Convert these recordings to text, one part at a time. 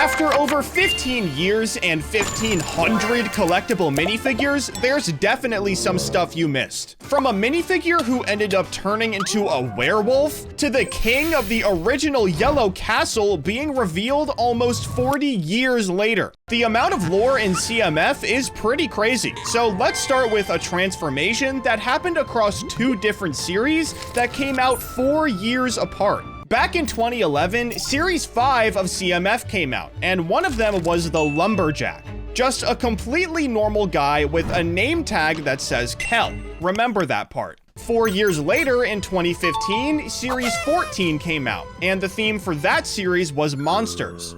After over 15 years and 1,500 collectible minifigures, there's definitely some stuff you missed. From a minifigure who ended up turning into a werewolf, to the king of the original Yellow Castle being revealed almost 40 years later. The amount of lore in CMF is pretty crazy, so let's start with a transformation that happened across two different series that came out 4 years apart. Back in 2011, Series 5 of CMF came out, and one of them was the Lumberjack. Just a completely normal guy with a name tag that says Kel. Remember that part. 4 years later, in 2015, Series 14 came out, and the theme for that series was monsters.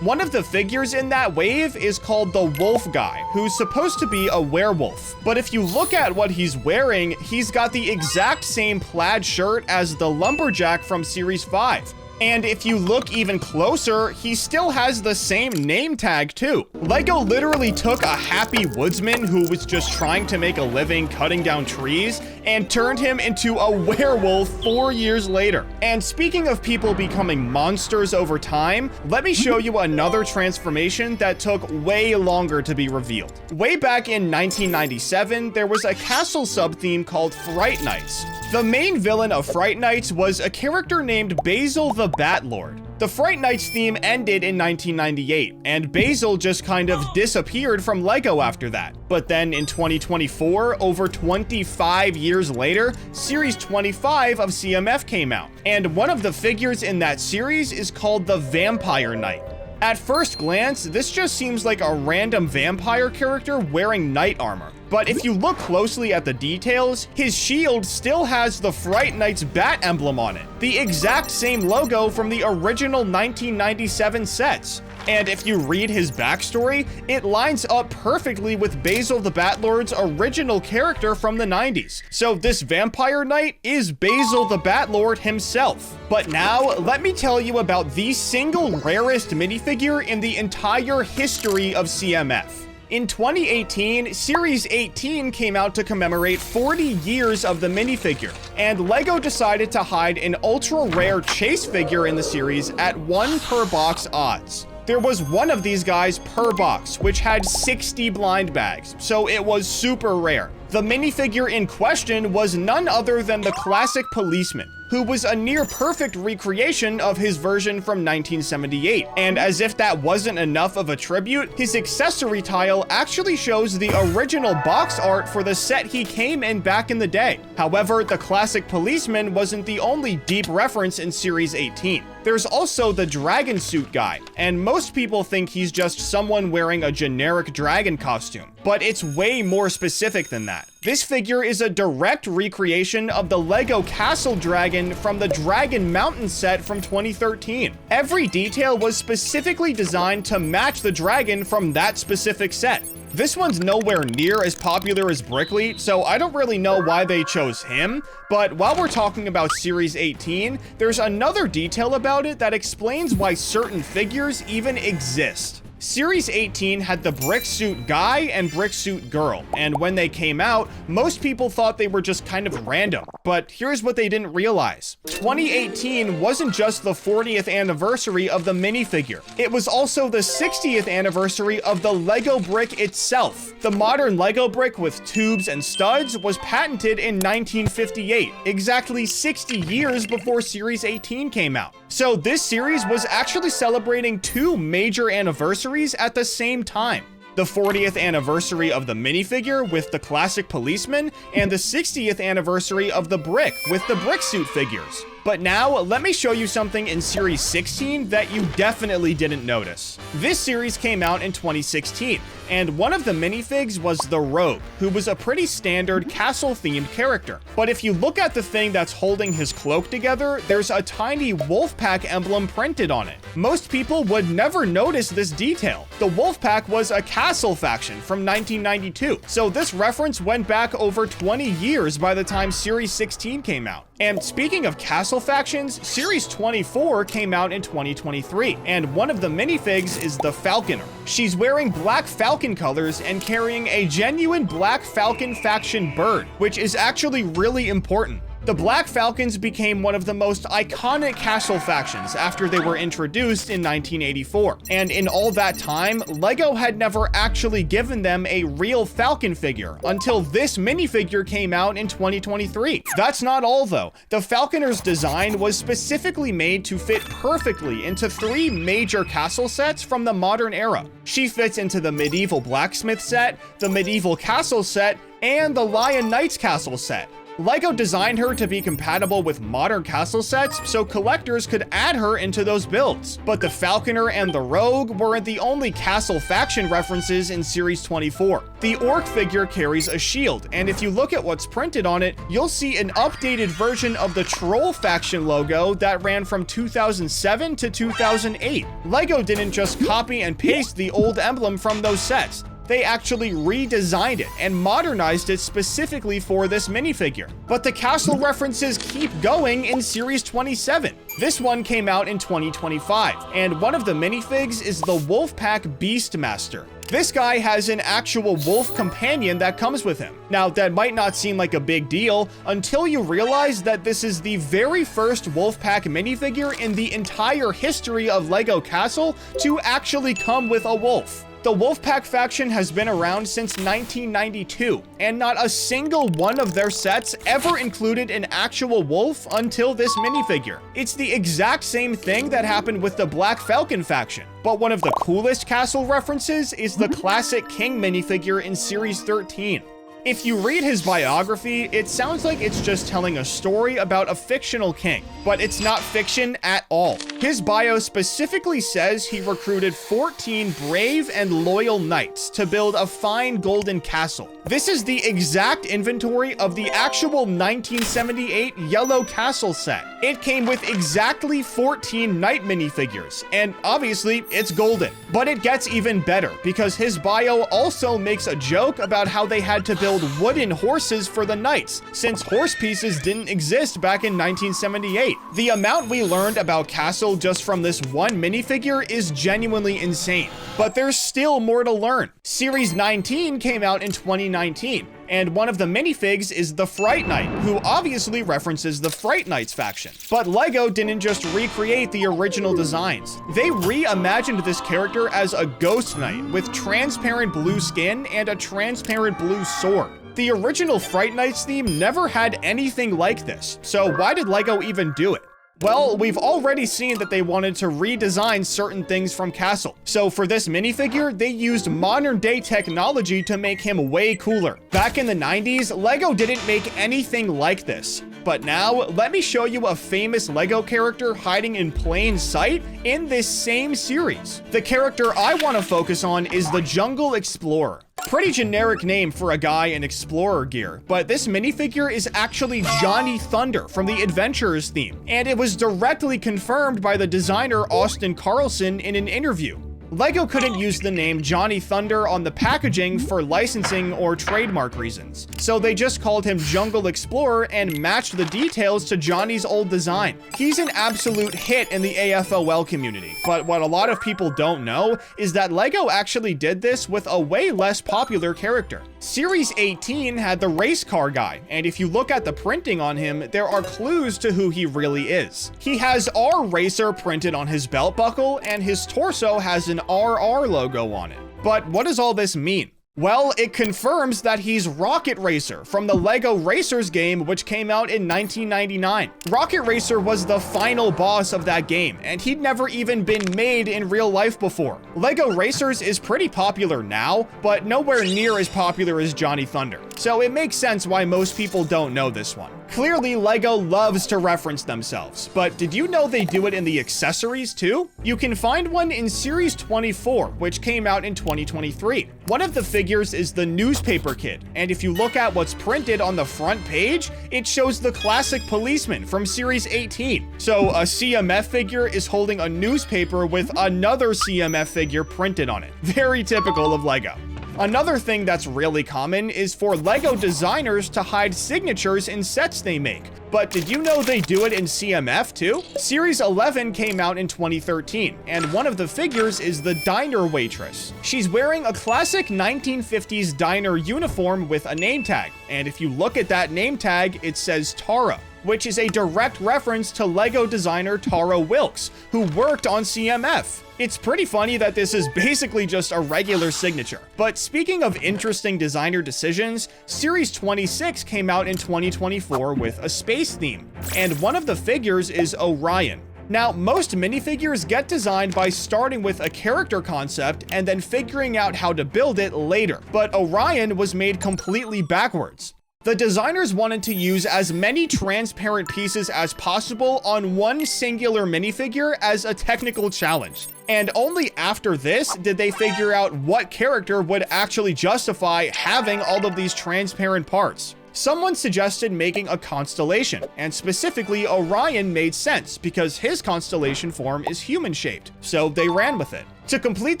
One of the figures in that wave is called the Wolf Guy, who's supposed to be a werewolf. But if you look at what he's wearing, he's got the exact same plaid shirt as the Lumberjack from Series 5. And if you look even closer, he still has the same name tag too. LEGO literally took a happy woodsman who was just trying to make a living cutting down trees and turned him into a werewolf 4 years later. And speaking of people becoming monsters over time, let me show you another transformation that took way longer to be revealed. Way back in 1997, there was a castle sub-theme called Fright Knights. The main villain of Fright Knights was a character named Basil the Batlord. The Fright Knights theme ended in 1998, and Basil just kind of disappeared from LEGO after that. But then in 2024, over 25 years later, Series 25 of CMF came out, and one of the figures in that series is called the Vampire Knight. At first glance, this just seems like a random vampire character wearing knight armor. But if you look closely at the details, his shield still has the Fright Knight's bat emblem on it, the exact same logo from the original 1997 sets. And if you read his backstory, it lines up perfectly with Basil the Batlord's original character from the 90s. So this Vampire Knight is Basil the Batlord himself. But now, let me tell you about the single rarest minifigure in the entire history of CMF. In 2018, Series 18 came out to commemorate 40 years of the minifigure, and LEGO decided to hide an ultra-rare chase figure in the series at 1 per box odds. There was one of these guys per box, which had 60 blind bags, so it was super rare. The minifigure in question was none other than the classic policeman, who was a near-perfect recreation of his version from 1978. And as if that wasn't enough of a tribute, his accessory tile actually shows the original box art for the set he came in back in the day. However, the classic policeman wasn't the only deep reference in Series 18. There's also the dragon suit guy, and most people think he's just someone wearing a generic dragon costume, but it's way more specific than that. This figure is a direct recreation of the LEGO Castle Dragon from the Dragon Mountain set from 2013. Every detail was specifically designed to match the dragon from that specific set. This one's nowhere near as popular as Brickley, so I don't really know why they chose him, but while we're talking about Series 18, there's another detail about it that explains why certain figures even exist. Series 18 had the brick suit guy and brick suit girl, and when they came out, most people thought they were just kind of random. But here's what they didn't realize. 2018 wasn't just the 40th anniversary of the minifigure. It was also the 60th anniversary of the LEGO brick itself. The modern LEGO brick with tubes and studs was patented in 1958, exactly 60 years before Series 18 came out. So this series was actually celebrating two major anniversaries at the same time. The 40th anniversary of the minifigure with the classic policeman, and the 60th anniversary of the brick with the brick suit figures. But now, let me show you something in Series 16 that you definitely didn't notice. This series came out in 2016, and one of the minifigs was the Rogue, who was a pretty standard castle-themed character. But if you look at the thing that's holding his cloak together, there's a tiny Wolfpack emblem printed on it. Most people would never notice this detail. The Wolfpack was a castle faction from 1992, so this reference went back over 20 years by the time Series 16 came out. And speaking of castle factions, Series 24 came out in 2023, and one of the minifigs is the Falconer. She's wearing black falcon colors and carrying a genuine black falcon faction bird, which is actually really important. The Black Falcons became one of the most iconic castle factions after they were introduced in 1984. And in all that time, LEGO had never actually given them a real Falcon figure until this minifigure came out in 2023. That's not all though. The Falconer's design was specifically made to fit perfectly into 3 major castle sets from the modern era. She fits into the medieval blacksmith set, the medieval castle set, and the Lion Knight's castle set. LEGO designed her to be compatible with modern castle sets so collectors could add her into those builds. But the Falconer and the Rogue weren't the only castle faction references in Series 24. The Orc figure carries a shield, and if you look at what's printed on it, you'll see an updated version of the Troll faction logo that ran from 2007 to 2008. LEGO didn't just copy and paste the old emblem from those sets. They actually redesigned it and modernized it specifically for this minifigure. But the castle references keep going in Series 27. This one came out in 2025, and one of the minifigs is the Wolfpack Beastmaster. This guy has an actual wolf companion that comes with him. Now, that might not seem like a big deal until you realize that this is the very first Wolfpack minifigure in the entire history of LEGO Castle to actually come with a wolf. The Wolfpack faction has been around since 1992, and not a single one of their sets ever included an actual wolf until this minifigure. It's the exact same thing that happened with the Black Falcon faction. But one of the coolest castle references is the classic King minifigure in Series 13. If you read his biography, it sounds like it's just telling a story about a fictional king, but it's not fiction at all. His bio specifically says he recruited 14 brave and loyal knights to build a fine golden castle. This is the exact inventory of the actual 1978 Yellow Castle set. It came with exactly 14 knight minifigures, and obviously it's golden. But it gets even better, because his bio also makes a joke about how they had to build wooden horses for the knights, since horse pieces didn't exist back in 1978. The amount we learned about Castle just from this one minifigure is genuinely insane, but there's still more to learn. Series 19 came out in 2019, and one of the minifigs is the Fright Knight, who obviously references the Fright Knight's faction. But LEGO didn't just recreate the original designs. They reimagined this character as a ghost knight with transparent blue skin and a transparent blue sword. The original Fright Knight's theme never had anything like this, so why did LEGO even do it? Well, we've already seen that they wanted to redesign certain things from Castle. So for this minifigure, they used modern day technology to make him way cooler. Back in the 90s, LEGO didn't make anything like this. But now, let me show you a famous LEGO character hiding in plain sight in this same series. The character I want to focus on is the Jungle Explorer. Pretty generic name for a guy in explorer gear, but this minifigure is actually Johnny Thunder from the Adventurers theme, and it was directly confirmed by the designer Austin Carlson in an interview. LEGO couldn't use the name Johnny Thunder on the packaging for licensing or trademark reasons, so they just called him Jungle Explorer and matched the details to Johnny's old design. He's an absolute hit in the AFOL community, but what a lot of people don't know is that LEGO actually did this with a way less popular character. Series 18 had the race car guy, and if you look at the printing on him, there are clues to who he really is. He has R Racer printed on his belt buckle, and his torso has an RR logo on it. But what does all this mean? Well, it confirms that he's Rocket Racer from the LEGO Racers game, which came out in 1999. Rocket Racer was the final boss of that game, and he'd never even been made in real life before. LEGO Racers is pretty popular now, but nowhere near as popular as Johnny Thunder. So it makes sense why most people don't know this one. Clearly, LEGO loves to reference themselves, but did you know they do it in the accessories too? You can find one in Series 24, which came out in 2023. One of the figures is the Newspaper Kid, and if you look at what's printed on the front page, it shows the classic policeman from Series 18. So a CMF figure is holding a newspaper with another CMF figure printed on it. Very typical of LEGO. Another thing that's really common is for LEGO designers to hide signatures in sets they make. But did you know they do it in CMF too? Series 11 came out in 2013, and one of the figures is the diner waitress. She's wearing a classic 1950s diner uniform with a name tag, and if you look at that name tag, it says Tara. which is a direct reference to LEGO designer Taro Wilkes, who worked on CMF. It's pretty funny that this is basically just a regular signature. But speaking of interesting designer decisions, Series 26 came out in 2024 with a space theme, and one of the figures is Orion. Now, most minifigures get designed by starting with a character concept and then figuring out how to build it later, but Orion was made completely backwards. The designers wanted to use as many transparent pieces as possible on one singular minifigure as a technical challenge. And only after this did they figure out what character would actually justify having all of these transparent parts. Someone suggested making a constellation, and specifically Orion made sense because his constellation form is human-shaped, so they ran with it. To complete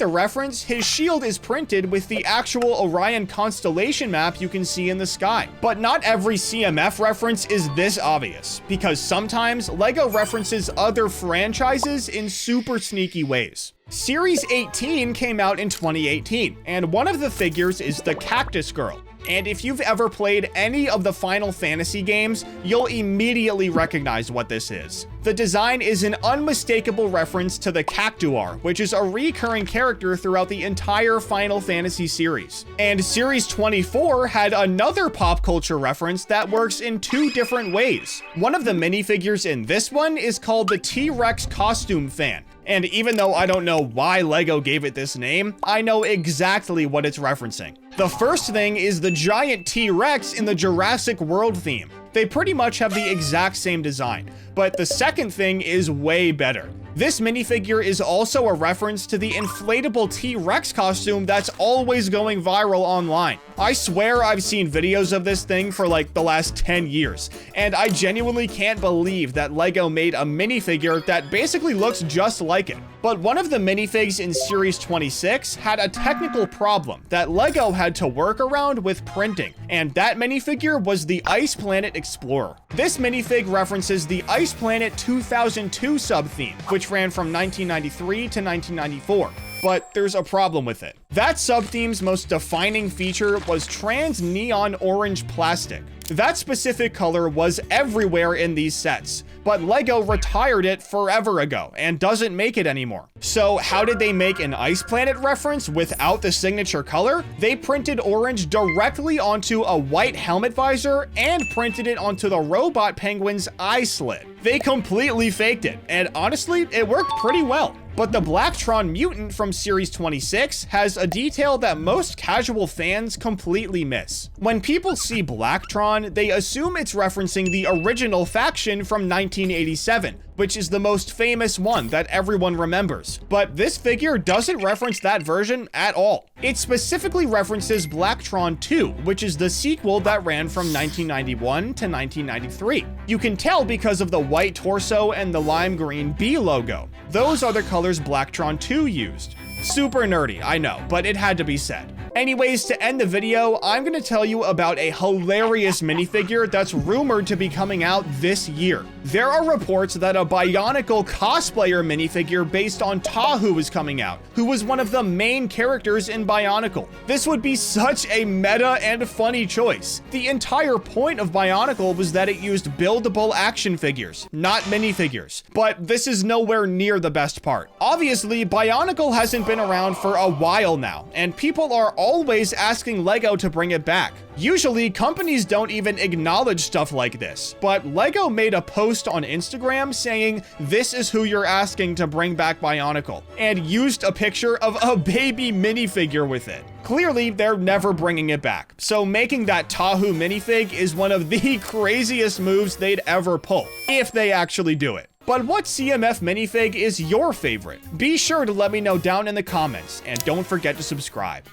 the reference, his shield is printed with the actual Orion constellation map you can see in the sky. But not every CMF reference is this obvious, because sometimes LEGO references other franchises in super sneaky ways. Series 18 came out in 2018, and one of the figures is the Cactus Girl. And if you've ever played any of the Final Fantasy games, you'll immediately recognize what this is. The design is an unmistakable reference to the Cactuar, which is a recurring character throughout the entire Final Fantasy series. And Series 24 had another pop culture reference that works in two different ways. One of the minifigures in this one is called the T-Rex Costume Fan. And even though I don't know why LEGO gave it this name, I know exactly what it's referencing. The first thing is the giant T-Rex in the Jurassic World theme. They pretty much have the exact same design, but the second thing is way better. This minifigure is also a reference to the inflatable T-Rex costume that's always going viral online. I swear I've seen videos of this thing for like the last 10 years, and I genuinely can't believe that LEGO made a minifigure that basically looks just like it. But one of the minifigs in Series 26 had a technical problem that LEGO had to work around with printing, and that minifigure was the Ice Planet Explorer. This minifig references the Ice Planet 2002 sub-theme, which ran from 1993 to 1994. But there's a problem with it. That sub-theme's most defining feature was trans neon orange plastic. That specific color was everywhere in these sets, but LEGO retired it forever ago and doesn't make it anymore. So how did they make an Ice Planet reference without the signature color? They printed orange directly onto a white helmet visor and printed it onto the robot penguin's eye slit. They completely faked it, and honestly, it worked pretty well. But the Blacktron mutant from Series 26 has a detail that most casual fans completely miss. When people see Blacktron, they assume it's referencing the original faction from 1987, which is the most famous one that everyone remembers. But this figure doesn't reference that version at all. It specifically references Blacktron 2, which is the sequel that ran from 1991 to 1993. You can tell because of the white torso and the lime green B logo. Those are the colors Blacktron 2 used. Super nerdy, I know, but it had to be said. Anyways, to end the video, I'm going to tell you about a hilarious minifigure that's rumored to be coming out this year. There are reports that a Bionicle cosplayer minifigure based on Tahu is coming out, who was one of the main characters in Bionicle. This would be such a meta and funny choice. The entire point of Bionicle was that it used buildable action figures, not minifigures. But this is nowhere near the best part. Obviously, Bionicle hasn't been around for a while now, and people are always asking LEGO to bring it back. Usually, companies don't even acknowledge stuff like this, but LEGO made a post on Instagram saying, "This is who you're asking to bring back Bionicle," and used a picture of a baby minifigure with it. Clearly, they're never bringing it back, so making that Tahu minifig is one of the craziest moves they'd ever pull, if they actually do it. But what CMF minifig is your favorite? Be sure to let me know down in the comments, and don't forget to subscribe.